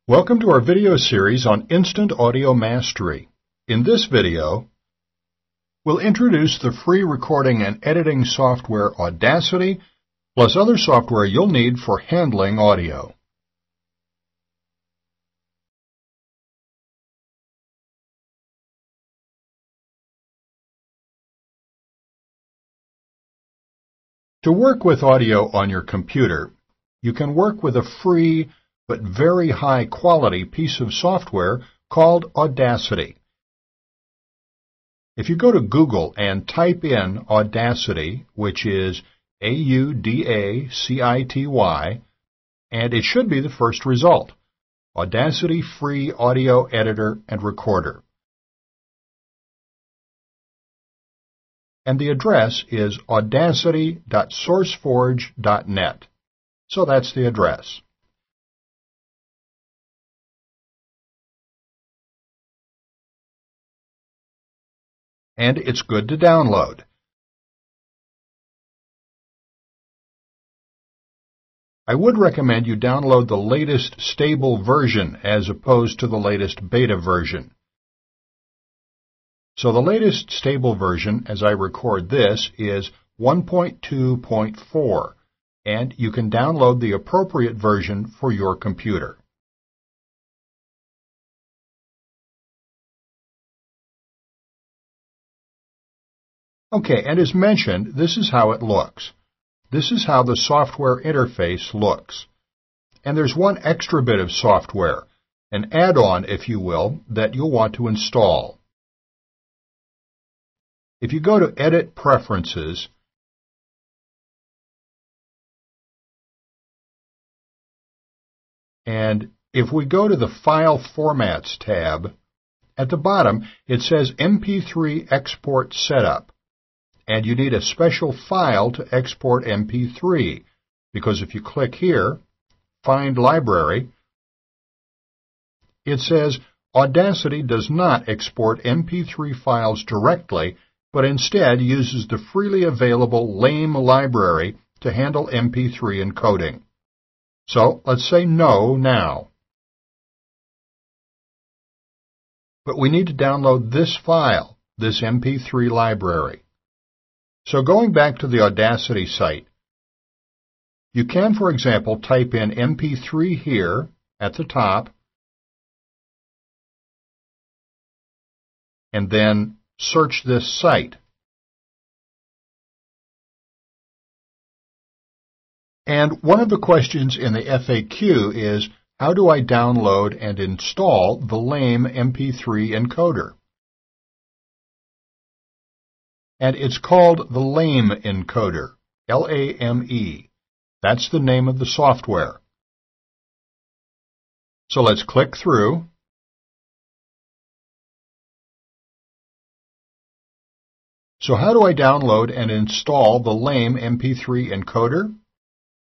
Welcome to our video series on Instant Audio Mastery. In this video, we'll introduce the free recording and editing software Audacity, plus other software you'll need for handling audio. To work with audio on your computer, you can work with a free but very high quality piece of software called Audacity. If you go to Google and type in Audacity, which is Audacity, and it should be the first result, Audacity Free Audio Editor and Recorder. And the address is audacity.sourceforge.net. So that's the address. And it's good to download. I would recommend you download the latest stable version as opposed to the latest beta version. So the latest stable version, as I record this, is 1.2.4, and you can download the appropriate version for your computer. Okay, and as mentioned, this is how it looks. This is how the software interface looks. And there's one extra bit of software, an add-on, if you will, that you'll want to install. If you go to Edit Preferences, and if we go to the File Formats tab, at the bottom it says MP3 Export Setup. And you need a special file to export MP3, because if you click here, Find Library, it says Audacity does not export MP3 files directly, but instead uses the freely available LAME library to handle MP3 encoding. So let's say no now. But we need to download this file, this MP3 library. So going back to the Audacity site, you can, for example, type in MP3 here at the top, and then search this site. And one of the questions in the FAQ is, how do I download and install the LAME MP3 encoder? And it's called the LAME encoder, L-A-M-E. That's the name of the software. So let's click through. So how do I download and install the LAME MP3 encoder?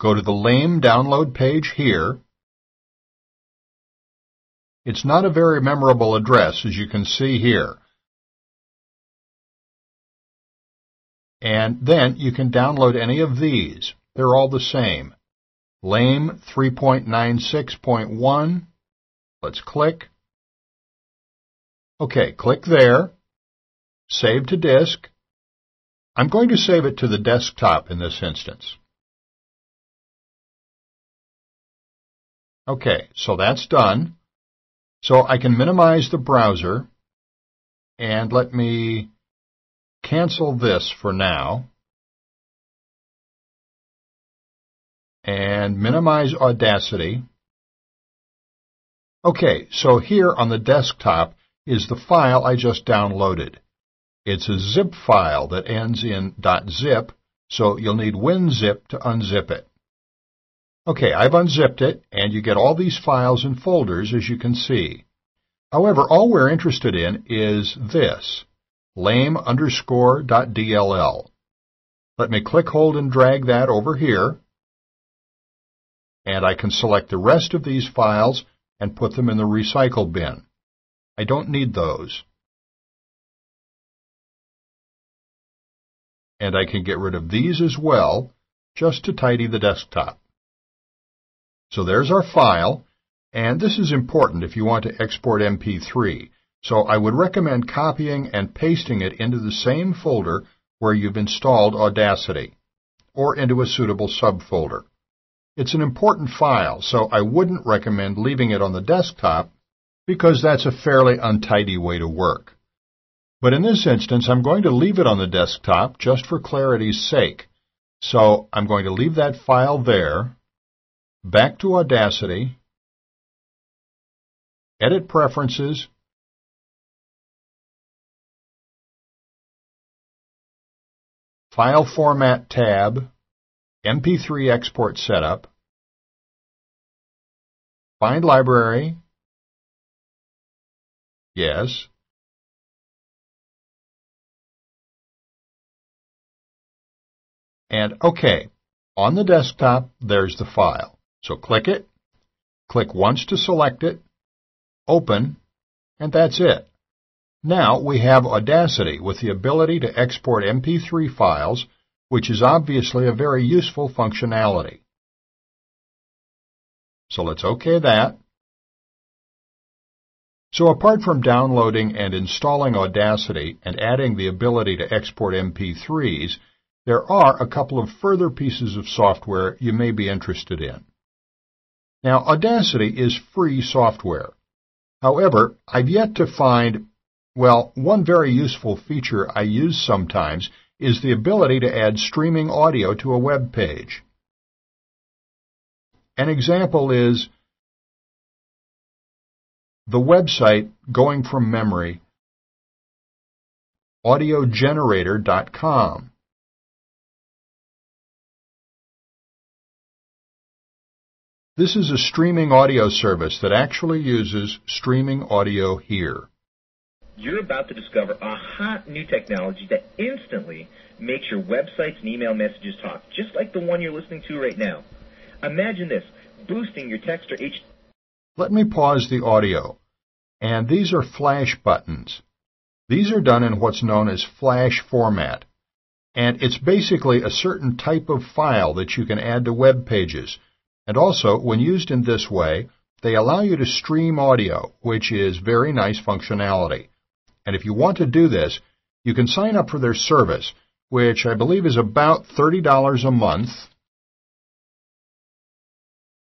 Go to the LAME download page here. It's not a very memorable address, as you can see here. And then you can download any of these. They're all the same. LAME 3.96.1. Let's click. Okay, click there. Save to disk. I'm going to save it to the desktop in this instance. Okay, so that's done. So I can minimize the browser, and let me cancel this for now, and minimize Audacity. Okay, so here on the desktop is the file I just downloaded. It's a zip file that ends in .zip, so you'll need WinZip to unzip it. Okay, I've unzipped it, and you get all these files and folders, as you can see. However, all we're interested in is this, lame_.dll. Let me click, hold, and drag that over here, and I can select the rest of these files and put them in the recycle bin. I don't need those. And I can get rid of these as well, just to tidy the desktop. So there's our file. And this is important if you want to export MP3, so I would recommend copying and pasting it into the same folder where you've installed Audacity, or into a suitable subfolder. It's an important file, so I wouldn't recommend leaving it on the desktop because that's a fairly untidy way to work. But in this instance, I'm going to leave it on the desktop just for clarity's sake. So I'm going to leave that file there, back to Audacity, Edit Preferences, File Format tab, MP3 Export Setup, Find Library, yes, and OK. On the desktop, there's the file. So click it, click once to select it, open, and that's it. Now we have Audacity with the ability to export MP3 files, which is obviously a very useful functionality. So let's OK that. So apart from downloading and installing Audacity and adding the ability to export MP3s, there are a couple of further pieces of software you may be interested in. Now, Audacity is free software. However, I've yet to find, well, one very useful feature I use sometimes is the ability to add streaming audio to a web page. An example is the website, going from memory, audiogenerator.com. This is a streaming audio service that actually uses streaming audio here. You're about to discover a hot new technology that instantly makes your websites and email messages talk, just like the one you're listening to right now. Imagine this, boosting your text or HTML. Let me pause the audio. And these are flash buttons. These are done in what's known as flash format. And it's basically a certain type of file that you can add to web pages. And also, when used in this way, they allow you to stream audio, which is very nice functionality. And if you want to do this, you can sign up for their service, which I believe is about $30 a month.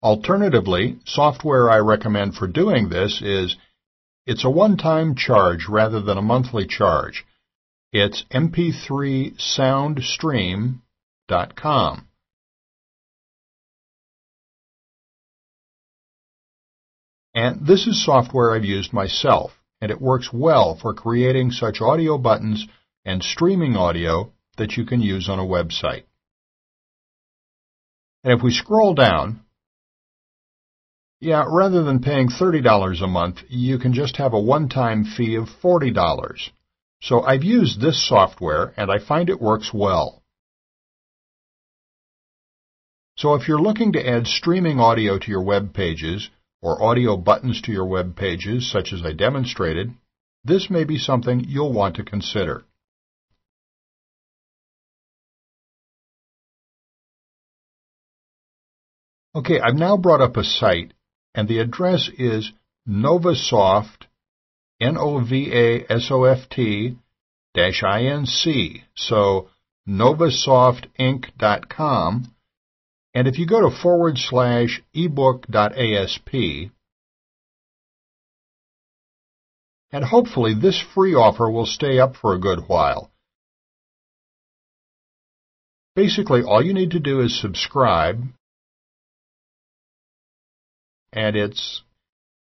Alternatively, software I recommend for doing this is, it's a one-time charge rather than a monthly charge. It's mp3soundstream.com. And this is software I've used myself, and it works well for creating such audio buttons and streaming audio that you can use on a website. And if we scroll down, rather than paying $30 a month, you can just have a one-time fee of $40. So I've used this software, and I find it works well. So if you're looking to add streaming audio to your web pages, or audio buttons to your web pages, such as I demonstrated, this may be something you'll want to consider. Okay, I've now brought up a site, and the address is Novasoft, Novasoft-inc, so novasoftinc.com. And if you go to /ebook.asp, and hopefully this free offer will stay up for a good while. Basically, all you need to do is subscribe, and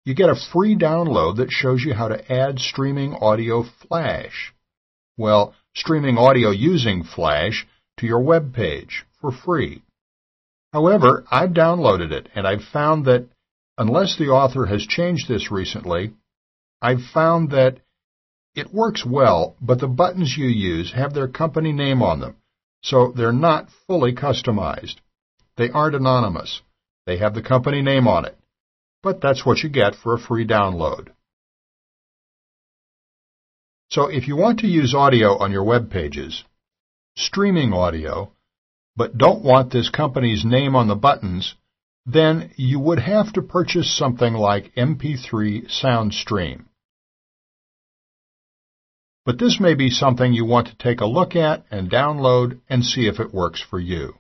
you get a free download that shows you how to add streaming audio Flash. Well, streaming audio using Flash to your web page for free. However, I've downloaded it, and I've found that unless the author has changed this recently, I've found that it works well, but the buttons you use have their company name on them, so they're not fully customized. They aren't anonymous. They have the company name on it, but that's what you get for a free download. So if you want to use audio on your web pages, streaming audio, but don't want this company's name on the buttons, then you would have to purchase something like MP3 SoundStream. But this may be something you want to take a look at and download and see if it works for you.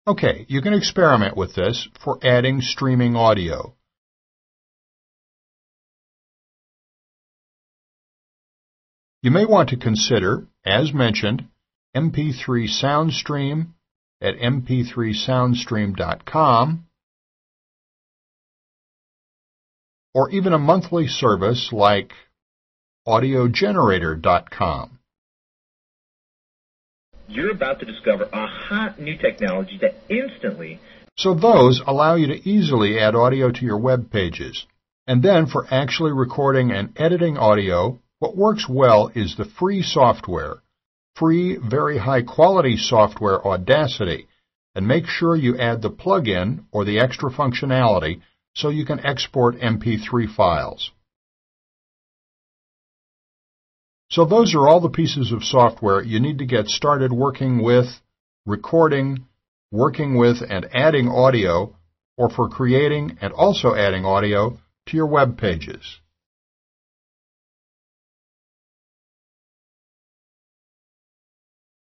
Okay, you can experiment with this for adding streaming audio. You may want to consider, as mentioned, MP3 SoundStream at mp3soundstream.com, or even a monthly service like audiogenerator.com. You're about to discover a hot new technology that instantly... So those allow you to easily add audio to your web pages. And then for actually recording and editing audio, what works well is the free software, free, very high-quality software Audacity, and make sure you add the plug-in or the extra functionality so you can export MP3 files. So those are all the pieces of software you need to get started working with, recording, working with and adding audio, or for creating and also adding audio to your web pages.